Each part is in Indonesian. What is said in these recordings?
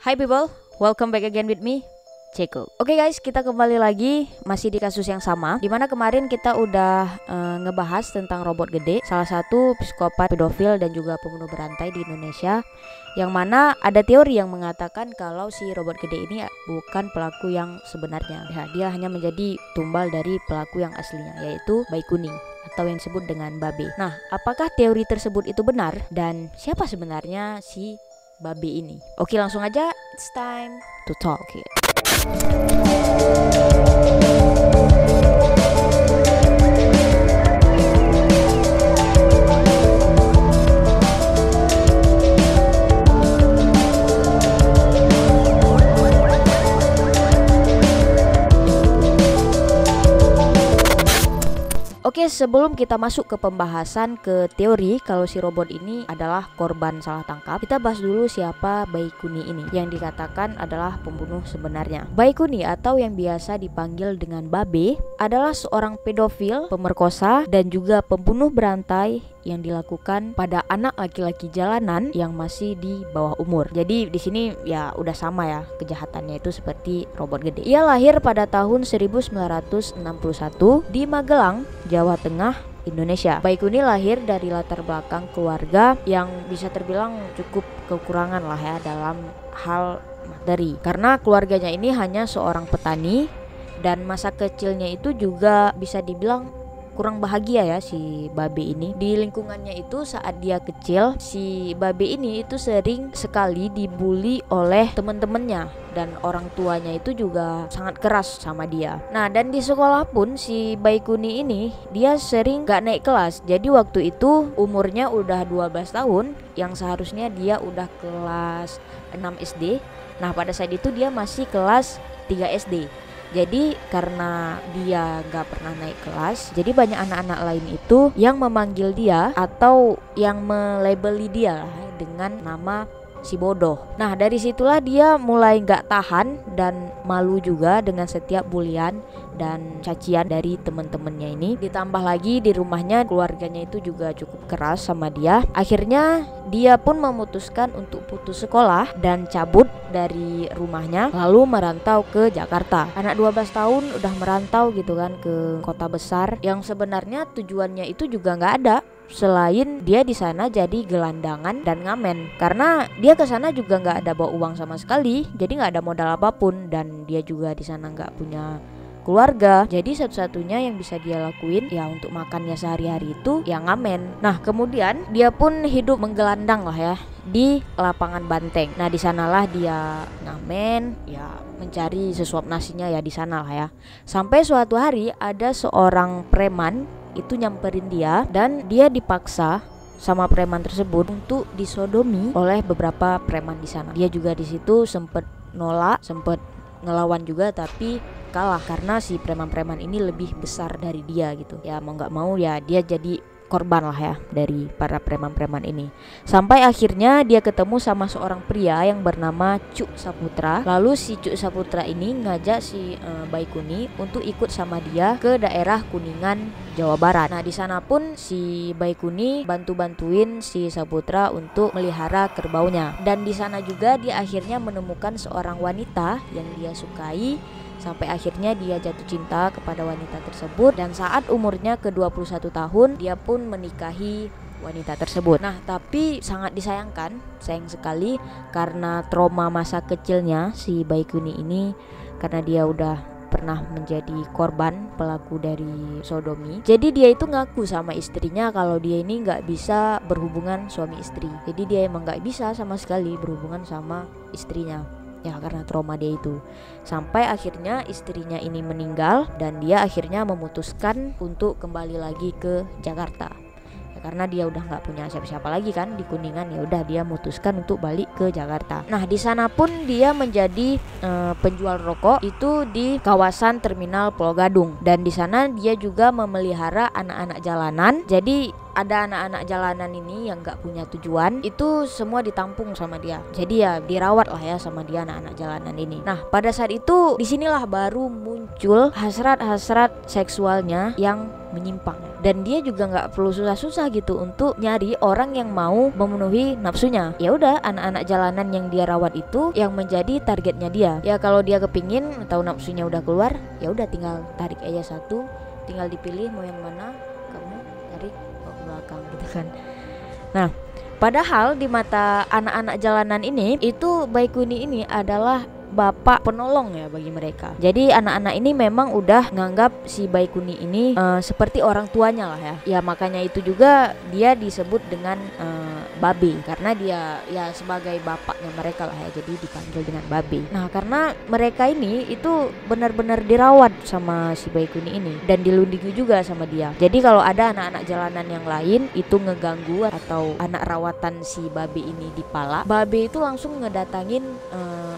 Hi people, welcome back again with me, Ceko. Oke guys, kita kembali lagi masih di kasus yang sama. Dimana kemarin kita udah ngebahas tentang robot gede, salah satu psikopat, pedofil dan juga pembunuh berantai di Indonesia. Yang mana ada teori yang mengatakan kalau si robot gede ini bukan pelaku yang sebenarnya. Ya, dia hanya menjadi tumbal dari pelaku yang aslinya, yaitu bayi kuning atau yang disebut dengan Babe. Nah, apakah teori tersebut itu benar dan siapa sebenarnya si Babe ini? Oke, langsung aja, it's time to talk it. Oke, sebelum kita masuk ke pembahasan ke teori kalau si robot ini adalah korban salah tangkap, kita bahas dulu siapa Bayi Kuni ini yang dikatakan adalah pembunuh sebenarnya. Bayi Kuni atau yang biasa dipanggil dengan Babe adalah seorang pedofil, pemerkosa dan juga pembunuh berantai yang dilakukan pada anak laki-laki jalanan yang masih di bawah umur. Jadi di sini ya udah sama ya kejahatannya itu seperti robot gede. Ia lahir pada tahun 1961 di Magelang, Jawa Tengah, Indonesia. Bayi Kuni lahir dari latar belakang keluarga yang bisa terbilang cukup kekurangan lah ya dalam hal materi. Karena keluarganya ini hanya seorang petani dan masa kecilnya itu juga bisa dibilang kurang bahagia ya si Babe ini. Di lingkungannya itu saat dia kecil, si Babe ini itu sering sekali dibully oleh teman-temannya dan orang tuanya itu juga sangat keras sama dia. Nah, dan di sekolah pun si Bayi Kuni ini dia sering gak naik kelas. Jadi waktu itu umurnya udah 12 tahun yang seharusnya dia udah kelas 6 SD. Nah, pada saat itu dia masih kelas 3 SD. Jadi karena dia gak pernah naik kelas, jadi banyak anak-anak lain itu yang memanggil dia atau yang melabeli dia dengan nama si bodoh. Nah, dari situlah dia mulai gak tahan dan malu juga dengan setiap bulian dan cacian dari teman-temannya ini. Ditambah lagi di rumahnya keluarganya itu juga cukup keras sama dia. Akhirnya dia pun memutuskan untuk putus sekolah dan cabut dari rumahnya lalu merantau ke Jakarta. Anak 12 tahun udah merantau gitu kan ke kota besar yang sebenarnya tujuannya itu juga nggak ada selain dia di sana jadi gelandangan dan ngamen. Karena dia ke sana juga nggak ada bawa uang sama sekali, jadi nggak ada modal apapun dan dia juga di sana nggak punya keluarga. Jadi satu-satunya yang bisa dia lakuin ya untuk makannya sehari-hari itu ya ngamen. Nah, kemudian dia pun hidup menggelandang lah ya di lapangan banteng. Nah, di sanalah dia ngamen ya mencari sesuap nasinya ya di sana lah ya. Sampai suatu hari ada seorang preman itu nyamperin dia dan dia dipaksa sama preman tersebut untuk disodomi oleh beberapa preman di sana. Dia juga di situ sempet nolak, sempet ngelawan juga tapi kalah karena si preman-preman ini lebih besar dari dia gitu. Ya mau nggak mau ya dia jadi korban lah ya dari para preman-preman ini. Sampai akhirnya dia ketemu sama seorang pria yang bernama Cuk Saputra. Lalu si Cuk Saputra ini ngajak si Bayi Kuni untuk ikut sama dia ke daerah Kuningan, Jawa Barat. Nah, di sana pun si Bayi Kuni bantu-bantuin si Saputra untuk melihara kerbaunya. Dan di sana juga dia akhirnya menemukan seorang wanita yang dia sukai. Sampai akhirnya dia jatuh cinta kepada wanita tersebut. Dan saat umurnya ke-21 tahun dia pun menikahi wanita tersebut. Nah, tapi sangat disayangkan, sayang sekali karena trauma masa kecilnya si Bayi Kuni ini, karena dia udah pernah menjadi korban pelaku dari sodomi. Jadi dia itu ngaku sama istrinya kalau dia ini gak bisa berhubungan suami istri. Jadi dia emang gak bisa sama sekali berhubungan sama istrinya ya karena trauma dia itu. Sampai akhirnya istrinya ini meninggal dan dia akhirnya memutuskan untuk kembali lagi ke Jakarta ya, karena dia udah nggak punya siapa-siapa lagi kan di Kuningan. Ya udah dia memutuskan untuk balik ke Jakarta. Nah, di sana pun dia menjadi penjual rokok itu di kawasan Terminal Pulau Gadung. Dan di sana dia juga memelihara anak-anak jalanan. Jadi ada anak-anak jalanan ini yang gak punya tujuan, itu semua ditampung sama dia. Jadi ya dirawat lah ya sama dia anak-anak jalanan ini. Nah, pada saat itu disinilah baru muncul hasrat-hasrat seksualnya yang menyimpang. Dan dia juga nggak perlu susah-susah gitu untuk nyari orang yang mau memenuhi nafsunya. Ya udah, anak-anak jalanan yang dia rawat itu yang menjadi targetnya dia. Ya kalau dia kepingin atau nafsunya udah keluar, ya udah tinggal tarik aja satu, tinggal dipilih mau yang mana, kamu tarik ke belakang gitu kan. Nah, padahal di mata anak-anak jalanan ini, itu Baikuni ini adalah bapak penolong ya bagi mereka. Jadi anak-anak ini memang udah nganggap si Baikuni ini seperti orang tuanya lah ya. Ya makanya itu juga dia disebut dengan Babe, karena dia ya sebagai bapaknya mereka lah ya, jadi dipanggil dengan Babe. Nah karena mereka ini itu benar-benar dirawat sama si Baikuni ini dan dilindungi juga sama dia. Jadi kalau ada anak-anak jalanan yang lain itu ngeganggu atau anak rawatan si Babe ini dipala, Babe itu langsung ngedatangin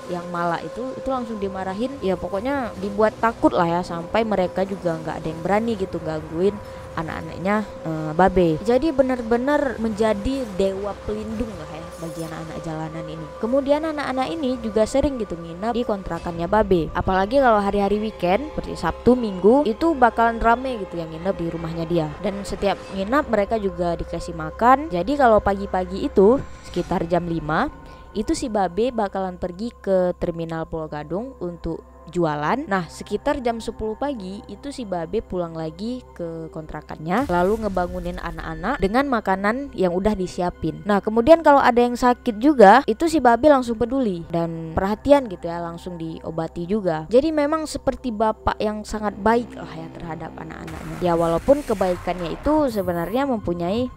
yang malah itu langsung dimarahin, ya pokoknya dibuat takut lah ya, sampai mereka juga nggak ada yang berani gitu gangguin anak-anaknya Babe. Jadi benar-benar menjadi dewa pelindung lah ya bagi anak-anak jalanan ini. Kemudian anak-anak ini juga sering gitu nginap di kontrakannya Babe. Apalagi kalau hari-hari weekend seperti Sabtu, Minggu, itu bakalan rame gitu yang nginap di rumahnya dia. Dan setiap nginap mereka juga dikasih makan. Jadi kalau pagi-pagi itu sekitar jam 5 itu si Babe bakalan pergi ke terminal Pulau Gadung untuk jualan. Nah sekitar jam 10 pagi itu si Babe pulang lagi ke kontrakannya, lalu ngebangunin anak-anak dengan makanan yang udah disiapin. Nah kemudian kalau ada yang sakit juga, itu si Babe langsung peduli dan perhatian gitu ya, langsung diobati juga. Jadi memang seperti bapak yang sangat baik lah ya terhadap anak-anaknya. Ya walaupun kebaikannya itu sebenarnya mempunyai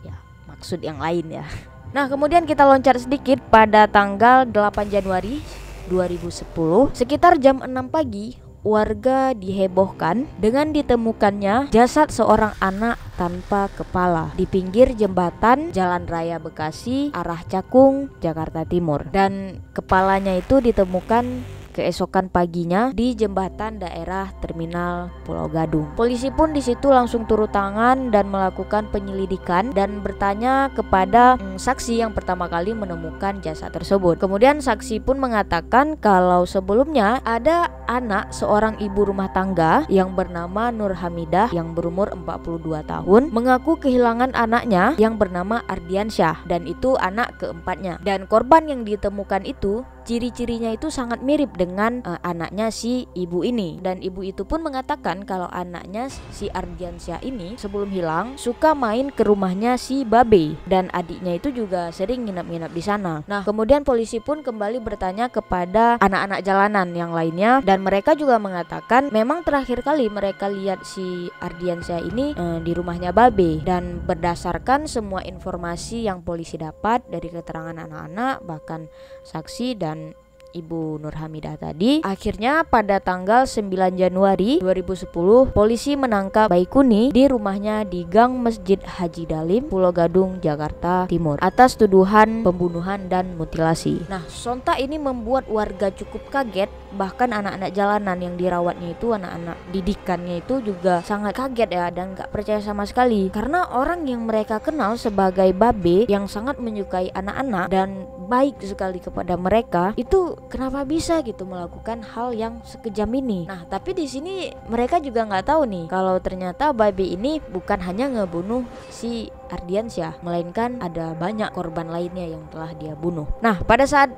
ya maksud yang lain ya. Nah kemudian kita loncat sedikit pada tanggal 8 Januari 2010 sekitar jam 6 pagi, warga dihebohkan dengan ditemukannya jasad seorang anak tanpa kepala di pinggir jembatan Jalan Raya Bekasi arah Cakung, Jakarta Timur. Dan kepalanya itu ditemukan keesokan paginya di jembatan daerah terminal Pulau Gadung. Polisi pun di situ langsung turun tangan dan melakukan penyelidikan dan bertanya kepada saksi yang pertama kali menemukan jasad tersebut. Kemudian saksi pun mengatakan kalau sebelumnya ada anak seorang ibu rumah tangga yang bernama Nur Hamidah yang berumur 42 tahun mengaku kehilangan anaknya yang bernama Ardiansyah, dan itu anak keempatnya. Dan korban yang ditemukan itu ciri-cirinya itu sangat mirip dengan anaknya si ibu ini. Dan ibu itu pun mengatakan kalau anaknya si Ardiansyah ini sebelum hilang suka main ke rumahnya si Babe, dan adiknya itu juga sering nginap-nginap di sana. Nah kemudian polisi pun kembali bertanya kepada anak-anak jalanan yang lainnya, dan mereka juga mengatakan memang terakhir kali mereka lihat si Ardiansyah ini di rumahnya Babe. Dan berdasarkan semua informasi yang polisi dapat dari keterangan anak-anak bahkan saksi dan Ibu Nur Hamidah tadi, akhirnya pada tanggal 9 Januari 2010 polisi menangkap Baikuni di rumahnya di Gang Masjid Haji Dalim, Pulau Gadung, Jakarta Timur atas tuduhan pembunuhan dan mutilasi. Nah sontak ini membuat warga cukup kaget, bahkan anak-anak jalanan yang dirawatnya itu, anak-anak didikannya itu juga sangat kaget ya, dan gak percaya sama sekali karena orang yang mereka kenal sebagai Babe yang sangat menyukai anak-anak dan baik sekali kepada mereka, itu kenapa bisa gitu melakukan hal yang sekejam ini. Nah tapi di sini mereka juga nggak tahu nih kalau ternyata Babe ini bukan hanya ngebunuh si Ardiansyah, melainkan ada banyak korban lainnya yang telah dia bunuh. Nah pada saat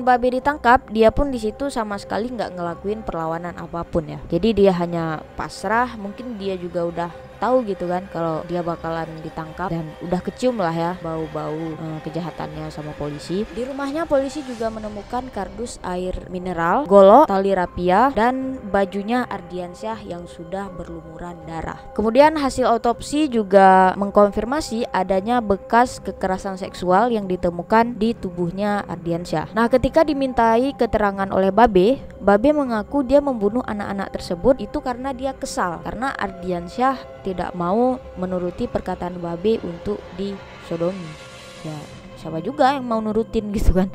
Babe ditangkap, dia pun di situ sama sekali nggak ngelakuin perlawanan apapun ya. Jadi dia hanya pasrah. Mungkin dia juga udah tahu gitu kan kalau dia bakalan ditangkap, dan udah kecium lah ya bau-bau kejahatannya sama polisi. Di rumahnya polisi juga menemukan kardus air mineral, golok, tali rapia, dan bajunya Ardiansyah yang sudah berlumuran darah. Kemudian hasil otopsi juga mengkonfirmasi adanya bekas kekerasan seksual yang ditemukan di tubuhnya Ardiansyah. Nah ketika dimintai keterangan oleh Babe mengaku dia membunuh anak-anak tersebut itu karena dia kesal karena Ardiansyah tidak mau menuruti perkataan Babe untuk disodomi. Ya siapa juga yang mau nurutin gitu kan.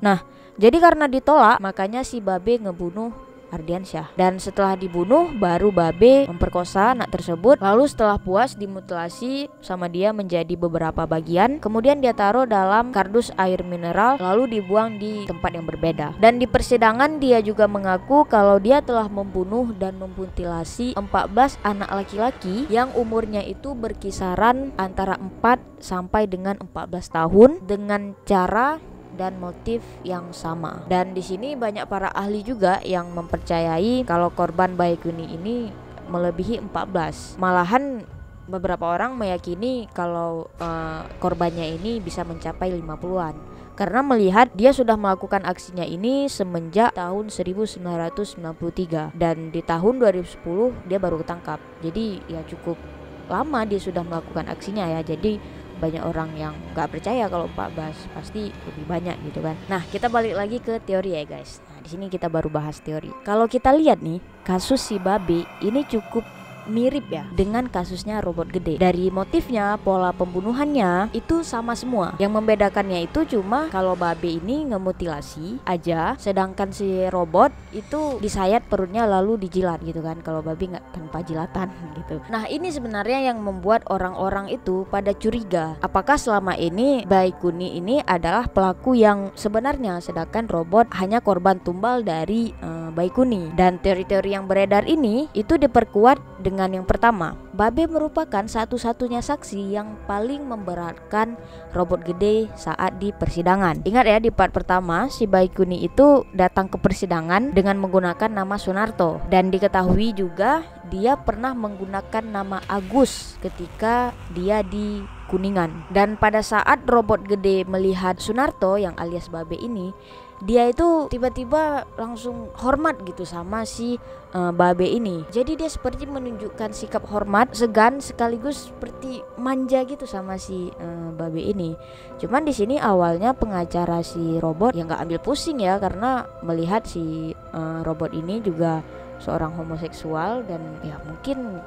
Nah jadi karena ditolak makanya si Babe ngebunuh Ardiansyah. Dan setelah dibunuh baru Babe memperkosa anak tersebut. Lalu setelah puas dimutilasi sama dia menjadi beberapa bagian. Kemudian dia taruh dalam kardus air mineral lalu dibuang di tempat yang berbeda. Dan di persidangan dia juga mengaku kalau dia telah membunuh dan memutilasi 14 anak laki-laki yang umurnya itu berkisaran antara 4 sampai dengan 14 tahun dengan cara dan motif yang sama. Dan di sini banyak para ahli juga yang mempercayai kalau korban Baikuni ini melebihi 14. Malahan beberapa orang meyakini kalau korbannya ini bisa mencapai 50-an. Karena melihat dia sudah melakukan aksinya ini semenjak tahun 1993 dan di tahun 2010 dia baru ketangkap. Jadi ya cukup lama dia sudah melakukan aksinya ya. Jadi banyak orang yang gak percaya kalau 14, pasti lebih banyak gitu kan. Nah, kita balik lagi ke teori ya guys. Nah, di sini kita baru bahas teori. Kalau kita lihat nih, kasus si Babe ini cukup mirip ya dengan kasusnya robot gede. Dari motifnya, pola pembunuhannya itu sama semua. Yang membedakannya itu cuma kalau Babe ini ngemutilasi aja, sedangkan si robot itu disayat perutnya lalu dijilat gitu kan. Kalau Babe nggak tanpa jilatan gitu. Nah, ini sebenarnya yang membuat orang-orang itu pada curiga. Apakah selama ini Baikuni ini adalah pelaku yang sebenarnya, sedangkan robot hanya korban tumbal dari Baikuni. Dan teori-teori yang beredar ini itu diperkuat dengan yang pertama, Babe merupakan satu-satunya saksi yang paling memberatkan robot gede saat di persidangan. Ingat ya, di part pertama si Baikuni itu datang ke persidangan dengan menggunakan nama Sunarto. Dan diketahui juga dia pernah menggunakan nama Agus ketika dia di Kuningan. Dan pada saat robot gede melihat Sunarto yang alias Babe ini, dia itu tiba-tiba langsung hormat gitu sama si Babe ini. Jadi dia seperti menunjukkan sikap hormat, segan sekaligus seperti manja gitu sama si Babe ini. Cuman di sini awalnya pengacara si robot yang nggak ambil pusing ya, karena melihat si robot ini juga seorang homoseksual dan ya mungkin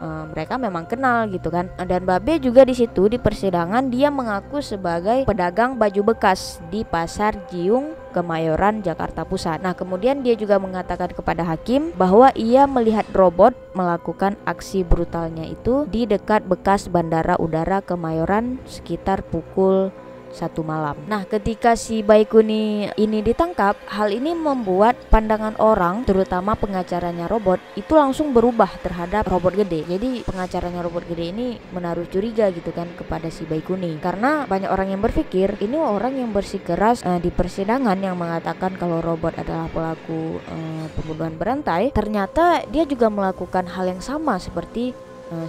mereka memang kenal gitu kan. Dan Babe juga di situ di persidangan dia mengaku sebagai pedagang baju bekas di Pasar Jiung, Kemayoran, Jakarta Pusat. Nah, kemudian dia juga mengatakan kepada hakim bahwa ia melihat robot melakukan aksi brutalnya itu di dekat bekas Bandara Udara Kemayoran sekitar pukul 1 malam. Nah, ketika si Baikuni ini ditangkap, hal ini membuat pandangan orang, terutama pengacaranya robot, itu langsung berubah terhadap robot gede. Jadi pengacaranya robot gede ini menaruh curiga gitu kan kepada si Baikuni, karena banyak orang yang berpikir ini orang yang bersikeras di persidangan yang mengatakan kalau robot adalah pelaku pembunuhan berantai, ternyata dia juga melakukan hal yang sama seperti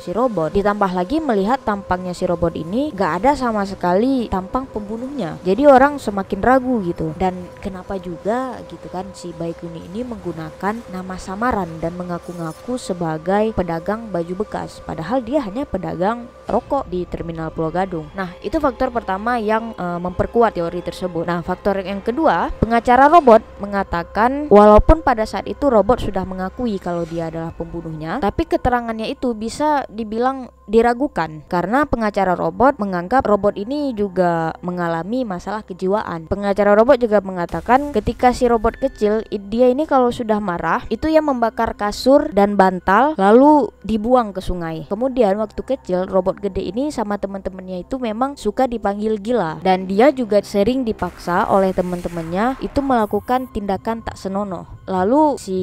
si robot. Ditambah lagi melihat tampangnya si robot ini gak ada sama sekali tampang pembunuhnya, jadi orang semakin ragu gitu. Dan kenapa juga gitu kan si Baikuni ini menggunakan nama samaran dan mengaku-ngaku sebagai pedagang baju bekas, padahal dia hanya pedagang rokok di Terminal Pulau Gadung. Nah, itu faktor pertama yang memperkuat teori tersebut. Nah, faktor yang kedua, pengacara robot mengatakan walaupun pada saat itu robot sudah mengakui kalau dia adalah pembunuhnya, tapi keterangannya itu bisa dibilang diragukan karena pengacara robot menganggap robot ini juga mengalami masalah kejiwaan. Pengacara robot juga mengatakan ketika si robot kecil dia ini kalau sudah marah itu ya membakar kasur dan bantal lalu dibuang ke sungai. Kemudian waktu kecil robot gede ini sama teman-temannya itu memang suka dipanggil gila, dan dia juga sering dipaksa oleh teman-temannya itu melakukan tindakan tak senonoh. Lalu si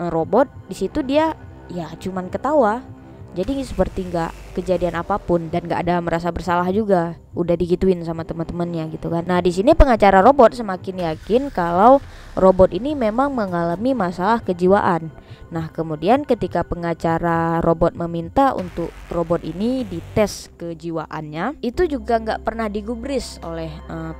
robot di situ dia ya cuman ketawa. Jadi seperti nggak kejadian apapun dan nggak ada merasa bersalah juga. Udah digituin sama teman-temannya gitu kan. Nah, di sini pengacara robot semakin yakin kalau robot ini memang mengalami masalah kejiwaan. Nah, kemudian ketika pengacara robot meminta untuk robot ini dites kejiwaannya, itu juga nggak pernah digubris oleh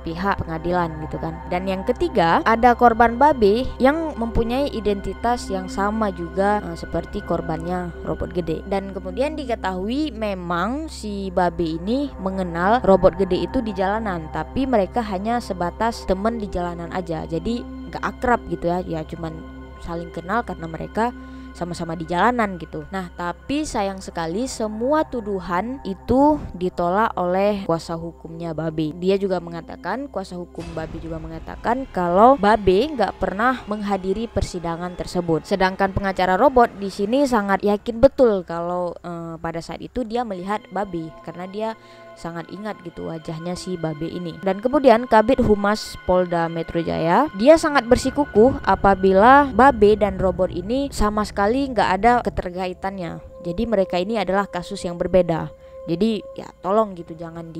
pihak pengadilan gitu kan. Dan yang ketiga, ada korban Babe yang mempunyai identitas yang sama juga seperti korbannya robot gede. Dan kemudian diketahui memang si Babe ini mengenal robot gede itu di jalanan, tapi mereka hanya sebatas temen di jalanan aja. Jadi nggak akrab gitu ya, ya cuman saling kenal karena mereka sama-sama di jalanan gitu. Nah, tapi sayang sekali semua tuduhan itu ditolak oleh kuasa hukumnya Babe. Dia juga mengatakan, kuasa hukum Babe juga mengatakan kalau Babe nggak pernah menghadiri persidangan tersebut. Sedangkan pengacara Robot di sini sangat yakin betul kalau pada saat itu dia melihat Babe karena dia sangat ingat gitu wajahnya si Babe ini. Dan kemudian Kabid Humas Polda Metro Jaya, dia sangat bersikukuh apabila Babe dan Robot ini sama sekali nggak ada keterkaitannya. Jadi mereka ini adalah kasus yang berbeda. Jadi ya tolong gitu jangan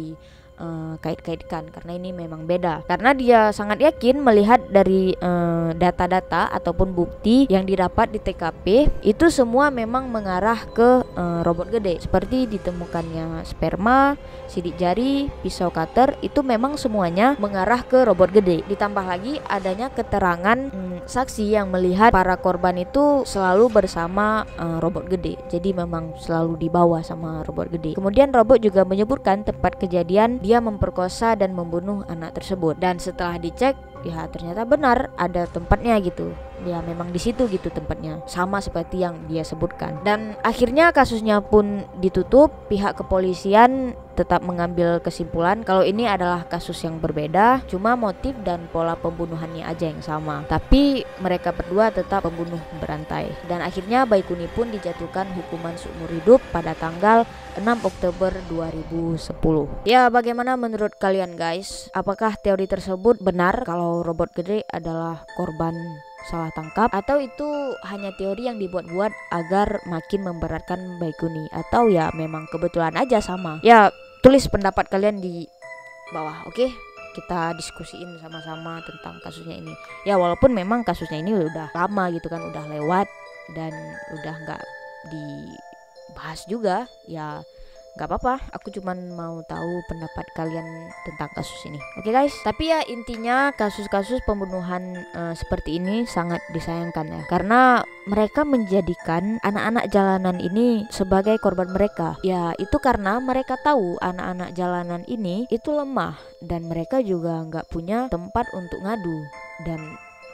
kait-kaitkan karena ini memang beda. Karena dia sangat yakin melihat dari data-data ataupun bukti yang didapat di TKP itu semua memang mengarah ke robot gede. Seperti ditemukannya sperma, sidik jari, pisau cutter, itu memang semuanya mengarah ke robot gede. Ditambah lagi adanya keterangan saksi yang melihat para korban itu selalu bersama robot gede. Jadi memang selalu dibawa sama robot gede. Kemudian robot juga menyebutkan tempat kejadian dia memperkosa dan membunuh anak tersebut. Dan setelah dicek, ya ternyata benar ada tempatnya gitu. Ya memang di situ gitu tempatnya, sama seperti yang dia sebutkan. Dan akhirnya kasusnya pun ditutup. Pihak kepolisian tetap mengambil kesimpulan kalau ini adalah kasus yang berbeda, cuma motif dan pola pembunuhannya aja yang sama. Tapi mereka berdua tetap pembunuh berantai. Dan akhirnya Baikuni pun dijatuhkan hukuman seumur hidup pada tanggal 6 Oktober 2010. Ya, bagaimana menurut kalian guys? Apakah teori tersebut benar kalau robot gede adalah korban salah tangkap, atau itu hanya teori yang dibuat-buat agar makin memberatkan Baikuni, atau ya memang kebetulan aja sama? Ya, tulis pendapat kalian di bawah, oke? Kita diskusiin sama-sama tentang kasusnya ini. Ya walaupun memang kasusnya ini udah lama gitu kan, udah lewat dan udah nggak dibahas juga, ya gak apa-apa, aku cuman mau tahu pendapat kalian tentang kasus ini. Oke guys, tapi ya intinya kasus-kasus pembunuhan seperti ini sangat disayangkan ya, karena mereka menjadikan anak-anak jalanan ini sebagai korban mereka. Ya itu karena mereka tahu anak-anak jalanan ini itu lemah dan mereka juga nggak punya tempat untuk ngadu dan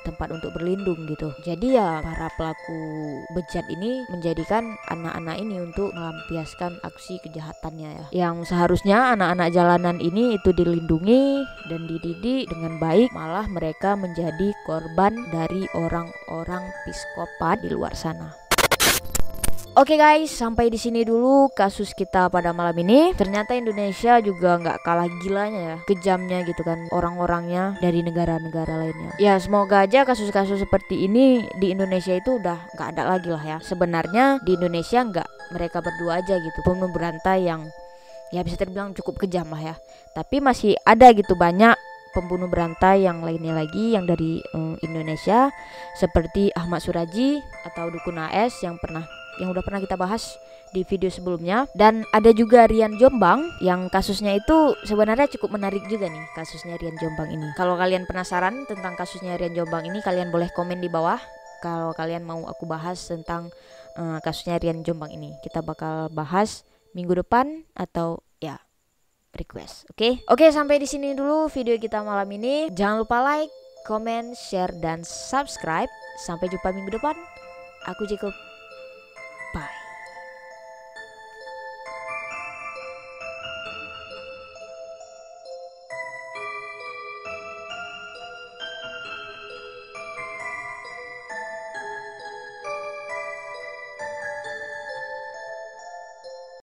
tempat untuk berlindung gitu. Jadi ya para pelaku bejat ini menjadikan anak-anak ini untuk melampiaskan aksi kejahatannya ya. Yang seharusnya anak-anak jalanan ini itu dilindungi dan dididik dengan baik, malah mereka menjadi korban dari orang-orang psikopat di luar sana. Oke guys, sampai di sini dulu kasus kita pada malam ini. Ternyata Indonesia juga nggak kalah gilanya ya, kejamnya gitu kan orang-orangnya dari negara-negara lainnya. Ya semoga aja kasus-kasus seperti ini di Indonesia itu udah nggak ada lagi lah ya. Sebenarnya di Indonesia nggak mereka berdua aja gitu pembunuh berantai yang ya bisa terbilang cukup kejam lah ya. Tapi masih ada gitu banyak pembunuh berantai yang lainnya lagi yang dari Indonesia, seperti Ahmad Suraji atau Dukun AS yang udah pernah kita bahas di video sebelumnya. Dan ada juga Rian Jombang yang kasusnya itu sebenarnya cukup menarik juga nih, kasusnya Rian Jombang ini. Kalau kalian penasaran tentang kasusnya Rian Jombang ini, kalian boleh komen di bawah kalau kalian mau aku bahas tentang kasusnya Rian Jombang ini. Kita bakal bahas minggu depan atau ya request. Oke, sampai di sini dulu video kita malam ini. Jangan lupa like, comment, share, dan subscribe. Sampai jumpa minggu depan. Aku Jacob.